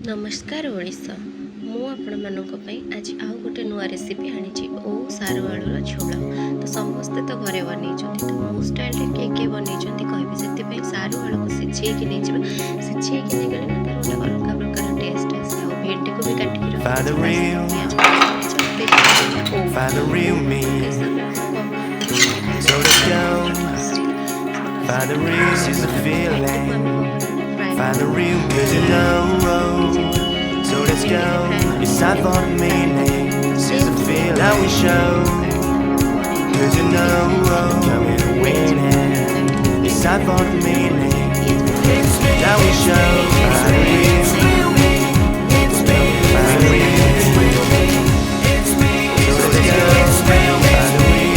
नमस्कार ओडिशा मु आपण मानक आज आउ गोटे नुआ रेसिपी आनी ओ सारू आलूर झोल। तो समस्ते तो घरे बन तो मो स्टाइल किए किए बन कहे से सारू आलू को सिझेक नहीं सिझेक नहीं गले ना तार गोटे अलग प्रकार टेस्ट आसे। भेंडी को भी काटिक Find the real good to know. So let's go. It's time for the meaning. This is a feel that we show. Good to know. Coming and winning. It's time for the meaning that we show. Find the real. Find the real. So let's go. Find the real.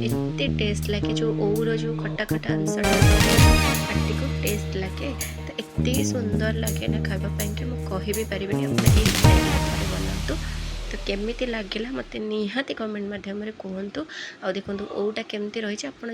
एते test लगे जो ओर जो खट्टा खट्टा अंशटा party को test लगे तो एते सुंदर लगे ना खावाई कि मुझे कह भी पारि बनातु। तो केमी लगे मत निहाती कमेंट मध्यम कहतु। आ देखो ओटा केमती रही आप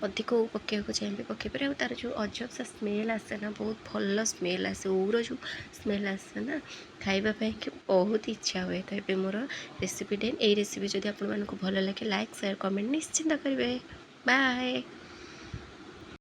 अधिक ओ पकेक चाहिए पकईपर आ तार जो अजब सा स्मेल आसे ना बहुत भल स्मेल आसे ओर जो स्मेल आसे ना खावाई कि बहुत इच्छा हुए। तो ये मोर रेसिपी ये रेसिपी जब आपको भल लगे लाइक शेयर कमेंट निश्चिंत करेंगे। बाय।